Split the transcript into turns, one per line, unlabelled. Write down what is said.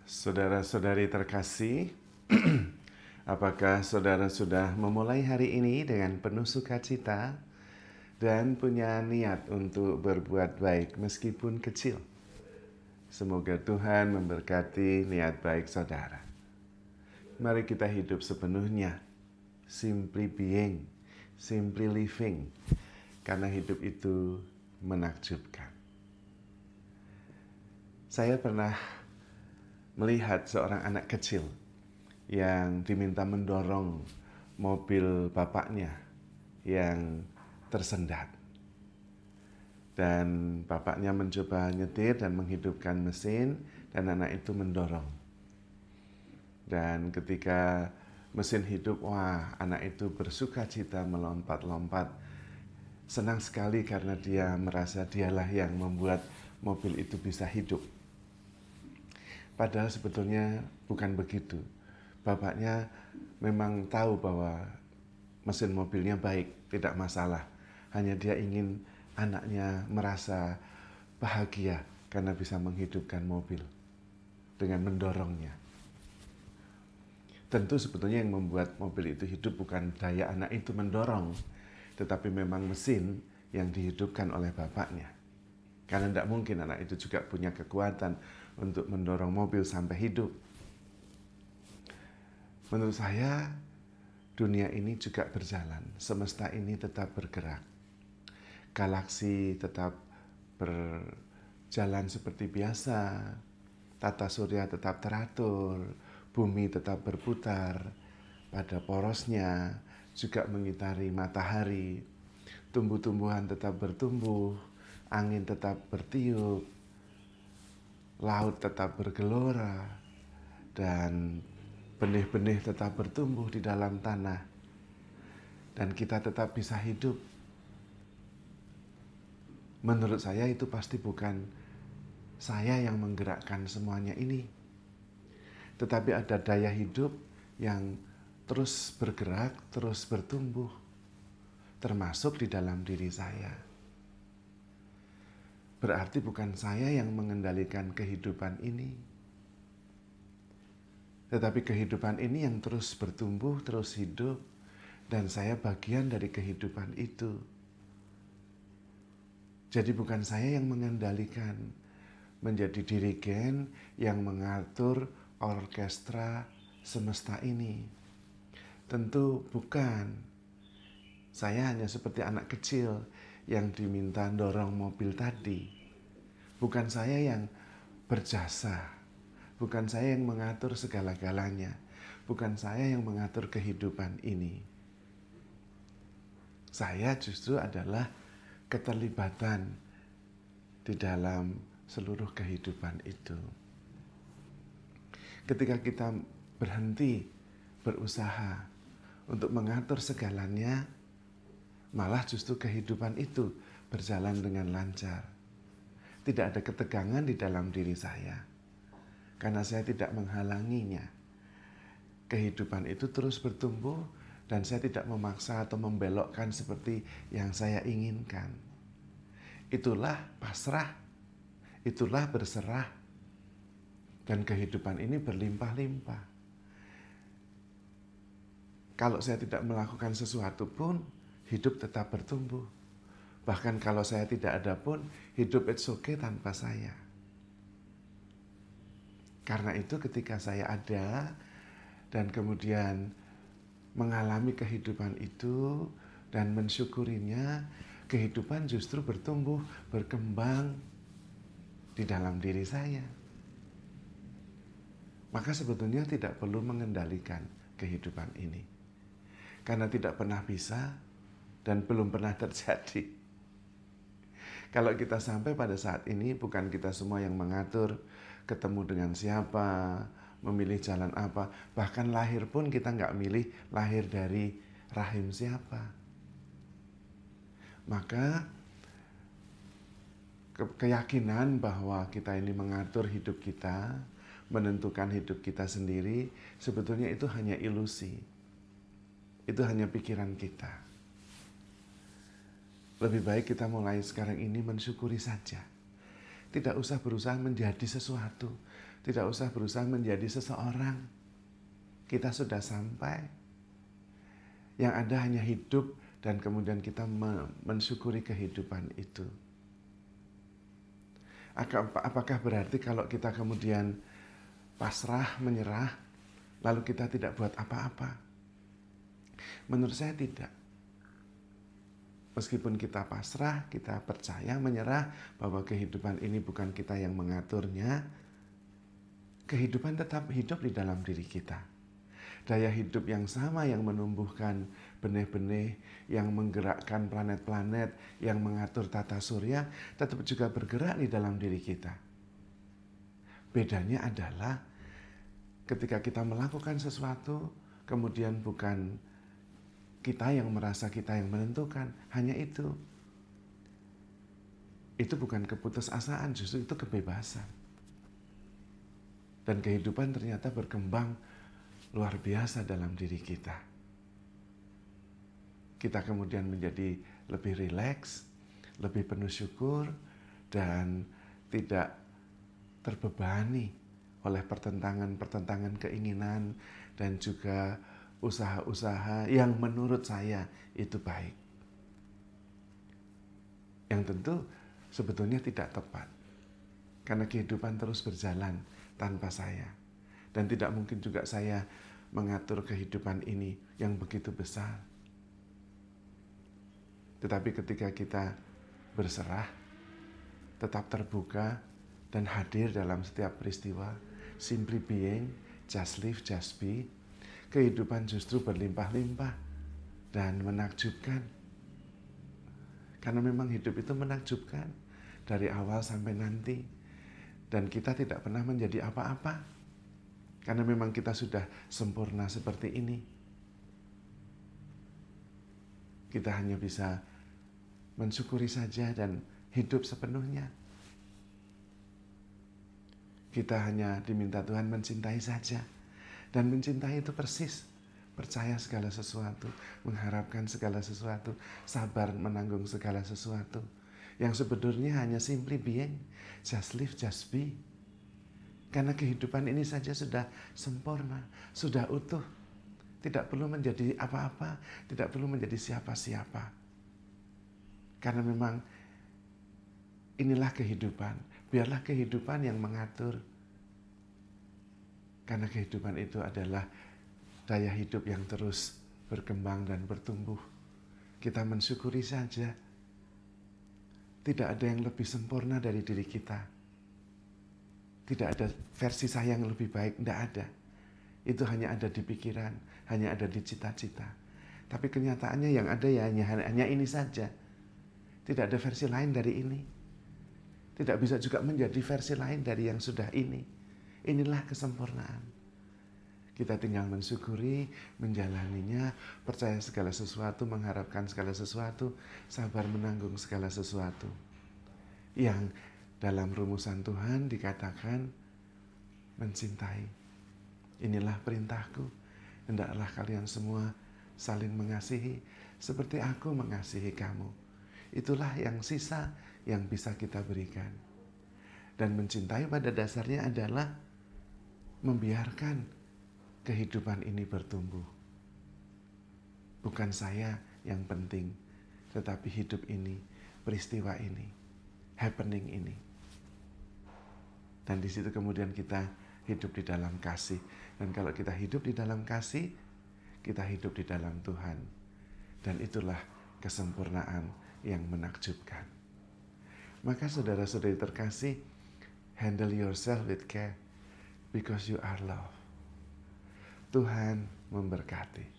Saudara-saudari terkasih, apakah saudara sudah memulai hari ini dengan penuh sukacita dan punya niat untuk berbuat baik meskipun kecil? Semoga Tuhan memberkati niat baik saudara. Mari kita hidup sepenuhnya, simply being, simply living, karena hidup itu menakjubkan. Saya pernah melihat seorang anak kecil yang diminta mendorong mobil bapaknya yang tersendat. Dan bapaknya mencoba nyetir dan menghidupkan mesin, dan anak itu mendorong. Dan ketika mesin hidup, wah, anak itu bersuka-cita melompat-lompat. Senang sekali karena dia merasa dialah yang membuat mobil itu bisa hidup. Padahal sebetulnya bukan begitu. Bapaknya memang tahu bahwa mesin mobilnya baik, tidak masalah. Hanya dia ingin anaknya merasa bahagia karena bisa menghidupkan mobil dengan mendorongnya. Tentu sebetulnya yang membuat mobil itu hidup bukan daya anak itu mendorong, tetapi memang mesin yang dihidupkan oleh bapaknya. Karena tidak mungkin anak itu juga punya kekuatan untuk mendorong mobil sampai hidup. Menurut saya, dunia ini juga berjalan. Semesta ini tetap bergerak. Galaksi tetap berjalan seperti biasa. Tata surya tetap teratur. Bumi tetap berputar pada porosnya, juga mengitari matahari. Tumbuh-tumbuhan tetap bertumbuh. Angin tetap bertiup, laut tetap bergelora, dan benih-benih tetap bertumbuh di dalam tanah. Dan kita tetap bisa hidup. Menurut saya itu pasti bukan saya yang menggerakkan semuanya ini. Tetapi ada daya hidup yang terus bergerak, terus bertumbuh, termasuk di dalam diri saya. Berarti bukan saya yang mengendalikan kehidupan ini. Tetapi kehidupan ini yang terus bertumbuh, terus hidup. Dan saya bagian dari kehidupan itu. Jadi bukan saya yang mengendalikan. Menjadi dirigen yang mengatur orkestra semesta ini. Tentu bukan. Saya hanya seperti anak kecil yang diminta dorong mobil tadi. Bukan saya yang berjasa. Bukan saya yang mengatur segala-galanya. Bukan saya yang mengatur kehidupan ini. Saya justru adalah keterlibatan di dalam seluruh kehidupan itu. Ketika kita berhenti berusaha untuk mengatur segalanya, malah justru kehidupan itu berjalan dengan lancar. Tidak ada ketegangan di dalam diri saya. Karena saya tidak menghalanginya. Kehidupan itu terus bertumbuh dan saya tidak memaksa atau membelokkan seperti yang saya inginkan. Itulah pasrah. Itulah berserah. Dan kehidupan ini berlimpah-limpah. Kalau saya tidak melakukan sesuatu pun, hidup tetap bertumbuh. Bahkan kalau saya tidak ada pun, hidup it's okay tanpa saya. Karena itu ketika saya ada dan kemudian mengalami kehidupan itu dan mensyukurinya, kehidupan justru bertumbuh, berkembang di dalam diri saya. Maka sebetulnya tidak perlu mengendalikan kehidupan ini. Karena tidak pernah bisa dan belum pernah terjadi. Kalau kita sampai pada saat ini, bukan kita semua yang mengatur ketemu dengan siapa, memilih jalan apa. Bahkan lahir pun kita nggak milih lahir dari rahim siapa. Maka keyakinan bahwa kita ini mengatur hidup kita, menentukan hidup kita sendiri, sebetulnya itu hanya ilusi. Itu hanya pikiran kita. Lebih baik kita mulai sekarang ini mensyukuri saja. Tidak usah berusaha menjadi sesuatu. Tidak usah berusaha menjadi seseorang. Kita sudah sampai. Yang ada hanya hidup dan kemudian kita mensyukuri kehidupan itu. Apakah berarti kalau kita kemudian pasrah, menyerah, lalu kita tidak buat apa-apa? Menurut saya tidak. Meskipun kita pasrah, kita percaya, menyerah bahwa kehidupan ini bukan kita yang mengaturnya, kehidupan tetap hidup di dalam diri kita. Daya hidup yang sama yang menumbuhkan benih-benih, yang menggerakkan planet-planet, yang mengatur tata surya, tetap juga bergerak di dalam diri kita. Bedanya adalah ketika kita melakukan sesuatu, kemudian bukan kita yang merasa kita yang menentukan, hanya itu. Itu bukan keputusasaan, justru itu kebebasan. Dan kehidupan ternyata berkembang luar biasa dalam diri kita. Kita kemudian menjadi lebih rileks, lebih penuh syukur, dan tidak terbebani oleh pertentangan-pertentangan keinginan dan juga usaha-usaha yang menurut saya itu baik. Yang tentu sebetulnya tidak tepat. Karena kehidupan terus berjalan tanpa saya. Dan tidak mungkin juga saya mengatur kehidupan ini yang begitu besar. Tetapi ketika kita berserah, tetap terbuka dan hadir dalam setiap peristiwa, simply being, just live, just be, kehidupan justru berlimpah-limpah dan menakjubkan. Karena memang hidup itu menakjubkan dari awal sampai nanti. Dan kita tidak pernah menjadi apa-apa. Karena memang kita sudah sempurna seperti ini. Kita hanya bisa mensyukuri saja dan hidup sepenuhnya. Kita hanya diminta Tuhan mencintai saja. Dan mencintai itu persis. Percaya segala sesuatu, mengharapkan segala sesuatu, sabar menanggung segala sesuatu. Yang sebenarnya hanya simply being, just live, just be. Karena kehidupan ini saja sudah sempurna, sudah utuh. Tidak perlu menjadi apa-apa, tidak perlu menjadi siapa-siapa. Karena memang inilah kehidupan. Biarlah kehidupan yang mengatur. Karena kehidupan itu adalah daya hidup yang terus berkembang dan bertumbuh. Kita mensyukuri saja. Tidak ada yang lebih sempurna dari diri kita. Tidak ada versi saya yang lebih baik, tidak ada. Itu hanya ada di pikiran, hanya ada di cita-cita. Tapi kenyataannya yang ada ya hanya ini saja. Tidak ada versi lain dari ini. Tidak bisa juga menjadi versi lain dari yang sudah ini. Inilah kesempurnaan. Kita tinggal mensyukuri, menjalaninya, percaya segala sesuatu, mengharapkan segala sesuatu, sabar menanggung segala sesuatu. Yang dalam rumusan Tuhan dikatakan mencintai. Inilah perintahku. Hendaklah kalian semua saling mengasihi seperti aku mengasihi kamu. Itulah yang sisa yang bisa kita berikan. Dan mencintai pada dasarnya adalah membiarkan kehidupan ini bertumbuh. Bukan saya yang penting, tetapi hidup ini, peristiwa ini, happening ini. Dan di situ kemudian kita hidup di dalam kasih. Dan kalau kita hidup di dalam kasih, kita hidup di dalam Tuhan. Dan itulah kesempurnaan yang menakjubkan. Maka saudara-saudari terkasih, handle yourself with care because you are love. Tuhan memberkati.